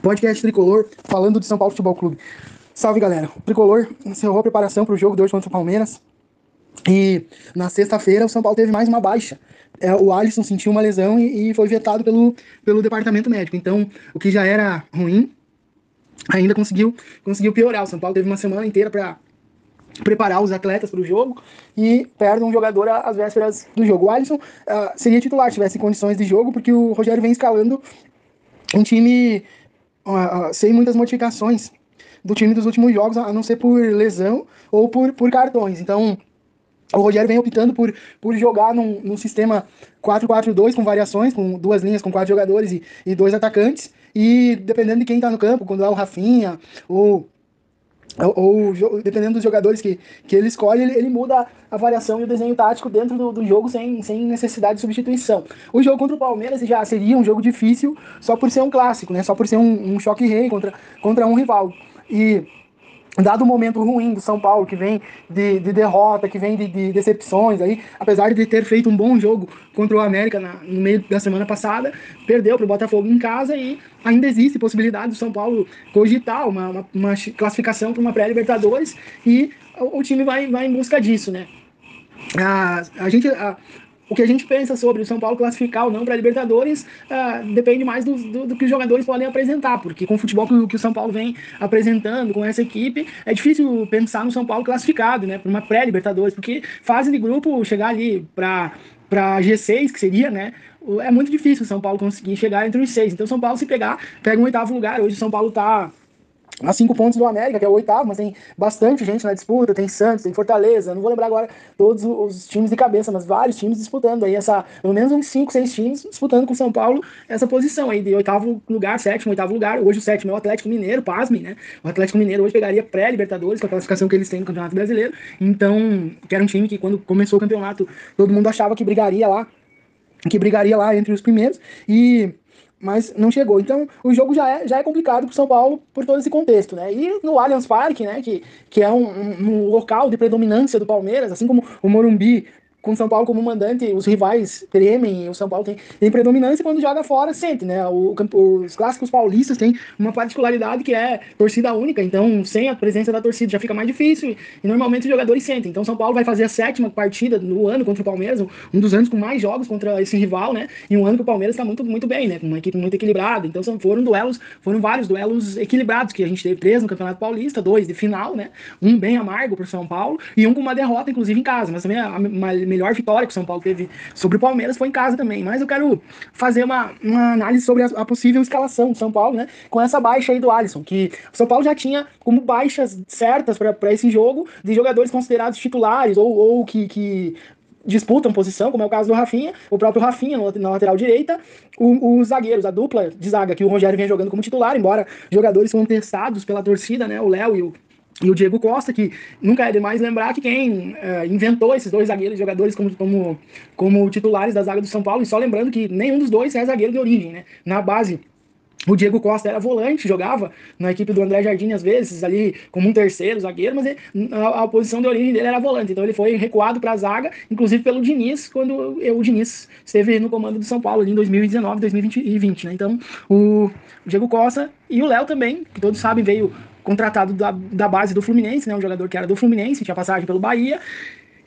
Podcast Tricolor, falando de São Paulo Futebol Clube. Salve, galera. O Tricolor encerrou a preparação para o jogo de hoje contra o Palmeiras. E na sexta-feira o São Paulo teve mais uma baixa. O Alisson sentiu uma lesão e foi vetado pelo departamento médico. Então, o que já era ruim, ainda conseguiu piorar. O São Paulo teve uma semana inteira para preparar os atletas para o jogo e perde um jogador às vésperas do jogo. O Alisson seria titular se tivesse condições de jogo, porque o Rogério vem escalando um time sem muitas modificações do time dos últimos jogos, a não ser por lesão ou por cartões. Então, o Rogério vem optando por jogar num sistema 4-4-2 com variações, com duas linhas com 4 jogadores e 2 atacantes. E dependendo de quem está no campo, quando é o Rafinha ou dependendo dos jogadores que ele escolhe, ele muda a variação e o desenho tático dentro do jogo sem necessidade de substituição. O jogo contra o Palmeiras já seria um jogo difícil só por ser um clássico, né? Só por ser um choque rei contra um rival. E dado o momento ruim do São Paulo, que vem de derrota, que vem de decepções, aí, apesar de ter feito um bom jogo contra o América no meio da semana passada, perdeu para o Botafogo em casa e ainda existe possibilidade do São Paulo cogitar uma classificação para uma pré-Libertadores e o time vai em busca disso, né? O que a gente pensa sobre o São Paulo classificar ou não para a Libertadores depende mais do que os jogadores podem apresentar, porque com o futebol que o São Paulo vem apresentando com essa equipe, é difícil pensar no São Paulo classificado, né, para uma pré-Libertadores, porque fase de grupo, chegar ali para G6, que seria, né, é muito difícil o São Paulo conseguir chegar entre os 6. Então o São Paulo, se pegar, pega um 8º lugar. Hoje o São Paulo está a 5 pontos do América, que é o 8º, mas tem bastante gente na disputa, tem Santos, tem Fortaleza, não vou lembrar agora todos os times de cabeça, mas vários times disputando aí pelo menos uns 5, 6 times disputando com o São Paulo essa posição aí de 8º lugar, 7º, 8º lugar. Hoje o 7º é o Atlético Mineiro, pasmem, né? O Atlético Mineiro hoje pegaria pré-Libertadores com a classificação que eles têm no Campeonato Brasileiro. Então, que era um time que quando começou o campeonato, todo mundo achava que brigaria lá entre os primeiros, mas não chegou. Então, o jogo já é complicado para o São Paulo por todo esse contexto, né? E no Allianz Parque, né, que é um local de predominância do Palmeiras, assim como o Morumbi, com o São Paulo como mandante, os rivais tremem, e o São Paulo tem predominância, e quando joga fora, sente, né? Os clássicos paulistas têm uma particularidade que é torcida única, então sem a presença da torcida já fica mais difícil, e normalmente os jogadores sentem. Então São Paulo vai fazer a 7ª partida no ano contra o Palmeiras, um dos anos com mais jogos contra esse rival, né? E um ano que o Palmeiras está muito, muito bem, né? Com uma equipe muito equilibrada. Então foram vários duelos equilibrados que a gente teve 3 no Campeonato Paulista, 2 de final, né? Um bem amargo pro São Paulo e um com uma derrota, inclusive, em casa, mas também a melhor vitória que o São Paulo teve sobre o Palmeiras foi em casa também. Mas eu quero fazer uma análise sobre a possível escalação do São Paulo, né? Com essa baixa aí do Alisson, que o São Paulo já tinha como baixas certas para esse jogo de jogadores considerados titulares ou que disputam posição, como é o caso do Rafinha, o próprio Rafinha na lateral direita, os zagueiros, a dupla de zaga que o Rogério vem jogando como titular, embora jogadores contestados pela torcida, né? O Léo e o Diego Costa, que nunca é demais lembrar que quem inventou esses 2 zagueiros jogadores como titulares da zaga do São Paulo, e só lembrando que nenhum dos 2 é zagueiro de origem, né? Na base, o Diego Costa era volante, jogava na equipe do André Jardim às vezes, ali como um terceiro zagueiro, mas a posição de origem dele era volante, então ele foi recuado para a zaga, inclusive pelo Diniz, quando o Diniz esteve no comando do São Paulo ali em 2019, 2020, né? Então o Diego Costa e o Léo também, que todos sabem, veio contratado da base do Fluminense, né? Um jogador que era do Fluminense, tinha passagem pelo Bahia,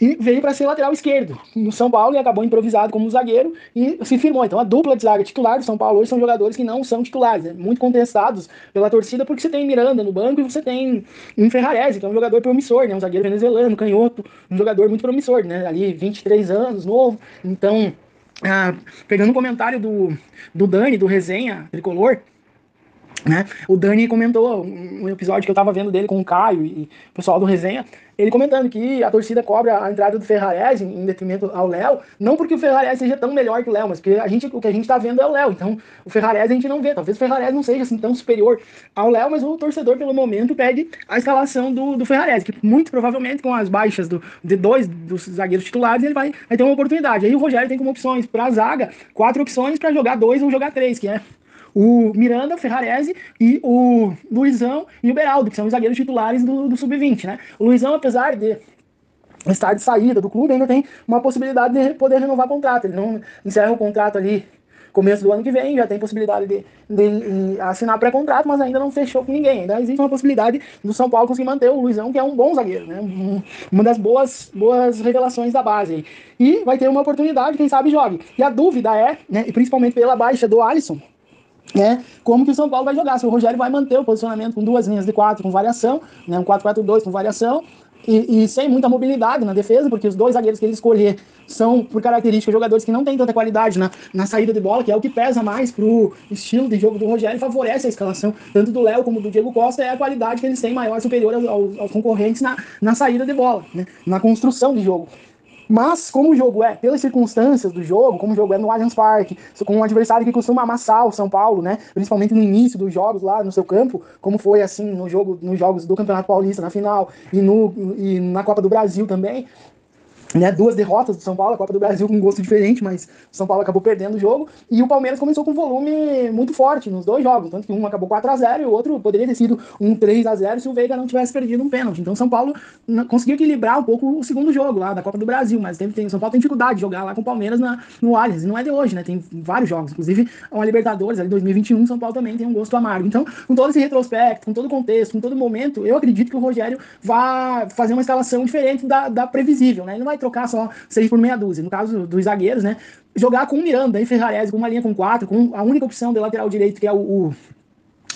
e veio para ser lateral esquerdo no São Paulo e acabou improvisado como zagueiro e se firmou. Então a dupla de zaga titular do São Paulo hoje são jogadores que não são titulares, né? Muito contestados pela torcida, porque você tem Miranda no banco e você tem um Ferrarese, que é um jogador promissor, né? Um zagueiro venezuelano, canhoto, um jogador muito promissor, né? Ali 23 anos, novo. Então, pegando um comentário do Dani, do Resenha Tricolor, né? O Dani comentou um episódio que eu tava vendo dele com o Caio e o pessoal do Resenha, ele comentando que a torcida cobra a entrada do Ferrarese em detrimento ao Léo, não porque o Ferrarese seja tão melhor que o Léo, mas porque o que a gente tá vendo é o Léo. Então o Ferrarese a gente não vê, talvez o Ferrarese não seja assim tão superior ao Léo, mas o torcedor pelo momento pede a escalação do Ferrarese, que muito provavelmente com as baixas de 2 dos zagueiros titulares ele vai ter uma oportunidade. Aí o Rogério tem como opções pra zaga 4 opções para jogar 2 ou jogar 3, que é o Miranda, o Ferrarese e o Luizão e o Beraldo, que são os zagueiros titulares do Sub-20, né? O Luizão, apesar de estar de saída do clube, ainda tem uma possibilidade de poder renovar contrato. Ele não encerra o contrato ali começo do ano que vem, já tem possibilidade de assinar pré-contrato, mas ainda não fechou com ninguém. Ainda existe uma possibilidade do São Paulo conseguir manter o Luizão, que é um bom zagueiro, né? Uma das boas revelações da base. E vai ter uma oportunidade, quem sabe jogue. E a dúvida é, né, e principalmente pela baixa do Alisson, né, como que o São Paulo vai jogar, se o Rogério vai manter o posicionamento com duas linhas de 4 com variação, né, um 4-4-2 com variação, e sem muita mobilidade na defesa, porque os dois zagueiros que ele escolher são, por característica, jogadores que não têm tanta qualidade na saída de bola, que é o que pesa mais pro estilo de jogo do Rogério, e favorece a escalação, tanto do Léo como do Diego Costa, é a qualidade que eles têm maior, superior aos concorrentes na saída de bola, né, na construção de jogo. Mas, como o jogo é, pelas circunstâncias do jogo, como o jogo é no Allianz Parque, com um adversário que costuma amassar o São Paulo, né? Principalmente no início dos jogos lá no seu campo, como foi assim nos jogos do Campeonato Paulista na final e na Copa do Brasil também. Né, 2 derrotas do São Paulo, a Copa do Brasil com um gosto diferente, mas o São Paulo acabou perdendo o jogo, e o Palmeiras começou com um volume muito forte nos dois jogos, tanto que um acabou 4-0 e o outro poderia ter sido um 3-0 se o Veiga não tivesse perdido um pênalti. Então o São Paulo conseguiu equilibrar um pouco o segundo jogo lá da Copa do Brasil, mas o São Paulo tem dificuldade de jogar lá com o Palmeiras no Allianz, e não é de hoje, né, tem vários jogos, inclusive uma Libertadores, ali 2021, o São Paulo também tem um gosto amargo. Então, com todo esse retrospecto, com todo o contexto, com todo o momento, eu acredito que o Rogério vai fazer uma escalação diferente da previsível, né, ele não vai trocar só 6 por meia dúzia. No caso dos zagueiros, né? Jogar com o Miranda e Ferrarese, com uma linha com 4, com a única opção de lateral direito, que é o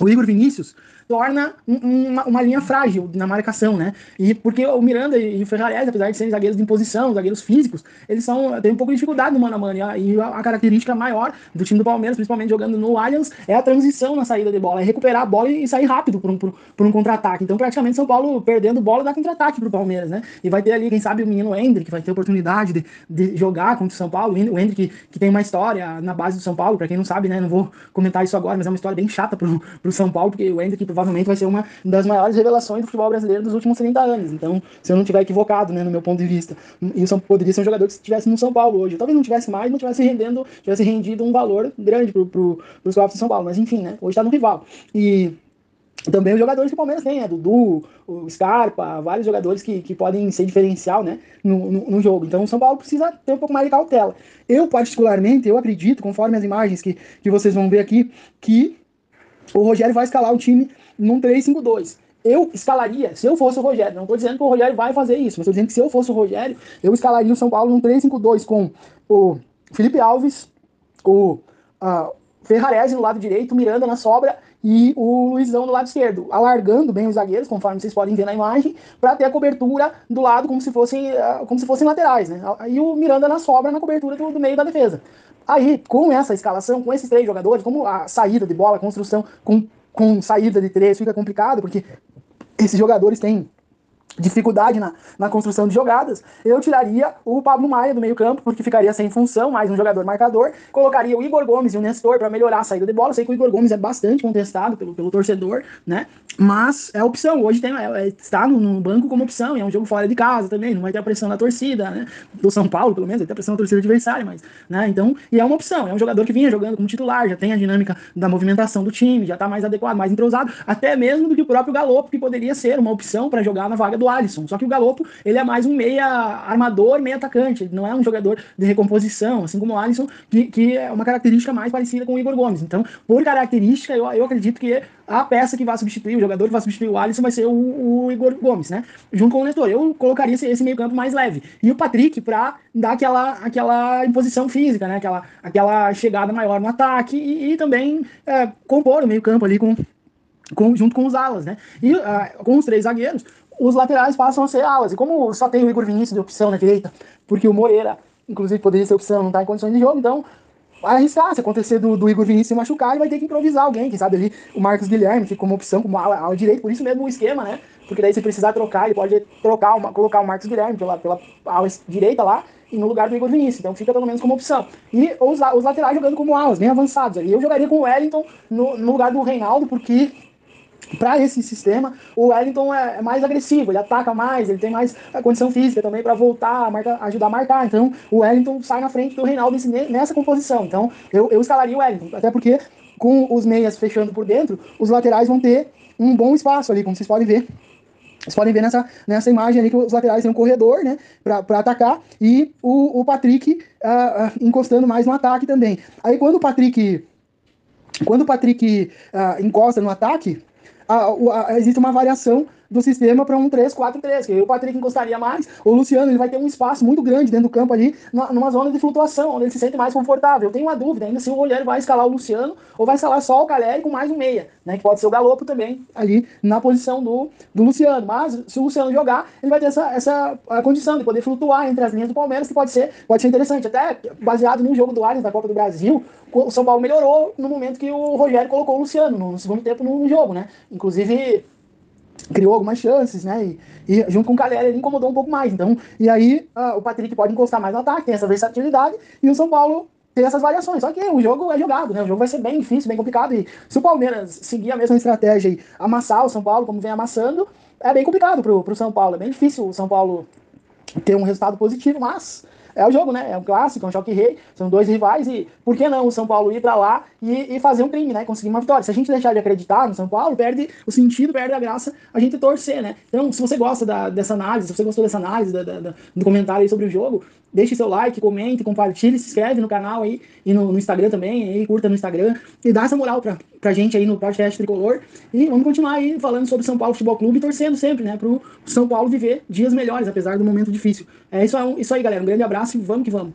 Igor Vinícius, torna uma linha frágil na marcação, né? E porque o Miranda e o Ferrarese, apesar de serem zagueiros de imposição, zagueiros físicos, eles têm um pouco de dificuldade no mano a mano. E a característica maior do time do Palmeiras, principalmente jogando no Allianz, é a transição na saída de bola, é recuperar a bola e sair rápido por um contra-ataque. Então, praticamente, São Paulo perdendo bola dá contra-ataque pro Palmeiras, né? E vai ter ali, quem sabe, o menino Hendrick, que vai ter oportunidade de jogar contra o São Paulo. O Hendrick, que tem uma história na base do São Paulo, pra quem não sabe, né? Não vou comentar isso agora, mas é uma história bem chata pro São Paulo, porque o Hendrick provavelmente vai ser uma das maiores revelações do futebol brasileiro dos últimos 30 anos. Então, se eu não tiver equivocado, né, no meu ponto de vista, isso poderia ser um jogador que estivesse no São Paulo hoje. Talvez não tivesse mais, não tivesse rendido um valor grande pros cofres do São Paulo. Mas enfim, né, hoje tá no rival. E também os jogadores que o Palmeiras tem, né? Dudu, o Scarpa, vários jogadores que podem ser diferencial, né, no jogo. Então o São Paulo precisa ter um pouco mais de cautela. Eu, particularmente, eu acredito, conforme as imagens que vocês vão ver aqui, que o Rogério vai escalar o time num 3-5-2. Eu escalaria, se eu fosse o Rogério, não estou dizendo que o Rogério vai fazer isso, mas estou dizendo que se eu fosse o Rogério, eu escalaria o São Paulo num 3-5-2 com o Felipe Alves, o Ferrarese no lado direito, o Miranda na sobra e o Luizão do lado esquerdo, alargando bem os zagueiros, conforme vocês podem ver na imagem, para ter a cobertura do lado como se fossem laterais, né? E o Miranda na sobra na cobertura do meio da defesa. Aí, com essa escalação, com esses 3 jogadores, como a saída de bola, a construção com saída de 3 fica complicado, porque esses jogadores têm dificuldade na construção de jogadas, eu tiraria o Pablo Maia do meio campo, porque ficaria sem função, mais um jogador marcador, colocaria o Igor Gomes e o Nestor para melhorar a saída de bola. Eu sei que o Igor Gomes é bastante contestado pelo torcedor, né, mas é opção, hoje está no banco como opção, e é um jogo fora de casa também, não vai ter a pressão da torcida, né, do São Paulo pelo menos, vai ter a pressão da torcida adversária, mas, né, então, e é uma opção, é um jogador que vinha jogando como titular, já tem a dinâmica da movimentação do time, já está mais adequado, mais entrosado, até mesmo do que o próprio Galopo, que poderia ser uma opção para jogar na vaga do Alisson. Só que o Galopo, ele é mais um meia armador, meia atacante, ele não é um jogador de recomposição, assim como o Alisson, que é uma característica mais parecida com o Igor Gomes. Então, por característica, eu acredito que a peça que vai substituir, o jogador que vai substituir o Alisson vai ser o Igor Gomes, né? Junto com o Nestor. Eu colocaria esse meio campo mais leve. E o Patrick para dar aquela imposição física, né? Aquela chegada maior no ataque e também compor o meio campo ali junto com os alas, né? E com os 3 zagueiros, os laterais passam a ser alas. E como só tem o Igor Vinícius de opção na direita, porque o Moreira, inclusive, poderia ser opção, não está em condições de jogo, então vai arriscar. Se acontecer do Igor Vinícius se machucar, ele vai ter que improvisar alguém, quem sabe ali o Marcos Guilherme, que como opção, como ala direita, por isso mesmo o esquema, né? Porque daí se precisar trocar, ele pode colocar o Marcos Guilherme pela ala direita lá, e no lugar do Igor Vinícius, então fica pelo menos como opção. E os laterais jogando como alas, bem avançados ali. Eu jogaria com o Wellington no lugar do Reinaldo, porque para esse sistema, o Wellington é mais agressivo, ele ataca mais, ele tem mais condição física também para voltar, ajudar a marcar. Então, o Wellington sai na frente do Reinaldo nessa composição. Então, eu escalaria o Wellington, até porque com os meias fechando por dentro, os laterais vão ter um bom espaço ali, como vocês podem ver Vocês podem ver nessa imagem ali que os laterais têm um corredor, né, para atacar, e o Patrick encostando mais no ataque também. Aí quando o Patrick encosta no ataque, existe uma variação do sistema para um 3-4-3, que o Patrick encostaria mais, o Luciano ele vai ter um espaço muito grande dentro do campo ali, numa zona de flutuação, onde ele se sente mais confortável. Eu tenho uma dúvida ainda se o Rogério vai escalar o Luciano ou vai escalar só o Caleri com mais um meia, né, que pode ser o Galopo também, ali na posição do Luciano. Mas se o Luciano jogar, ele vai ter essa condição de poder flutuar entre as linhas do Palmeiras, que pode ser interessante. Até baseado no jogo do Allianz da Copa do Brasil, o São Paulo melhorou no momento que o Rogério colocou o Luciano no segundo tempo no jogo, né? Inclusive criou algumas chances, né? E junto com o Caleri ele incomodou um pouco mais. Então, e aí o Patrick pode encostar mais no ataque, tem essa versatilidade, e o São Paulo tem essas variações. Só que o jogo é jogado, né? O jogo vai ser bem difícil, bem complicado. E se o Palmeiras seguir a mesma estratégia e amassar o São Paulo, como vem amassando, é bem complicado pro São Paulo. É bem difícil o São Paulo ter um resultado positivo, mas é o jogo, né? É um clássico, é um choque rei, são dois rivais e por que não o São Paulo ir pra lá e fazer um crime, né? Conseguir uma vitória. Se a gente deixar de acreditar no São Paulo, perde o sentido, perde a graça a gente torcer, né? Então, se você gosta dessa análise, se você gostou dessa análise, do comentário aí sobre o jogo, deixe seu like, comente, compartilhe, se inscreve no canal aí e no Instagram também, aí, curta no Instagram e dá essa moral pra gente aí no podcast Tricolor. E vamos continuar aí falando sobre São Paulo Futebol Clube e torcendo sempre, né, pro São Paulo viver dias melhores, apesar do momento difícil. É isso aí, galera. Um grande abraço e vamos que vamos.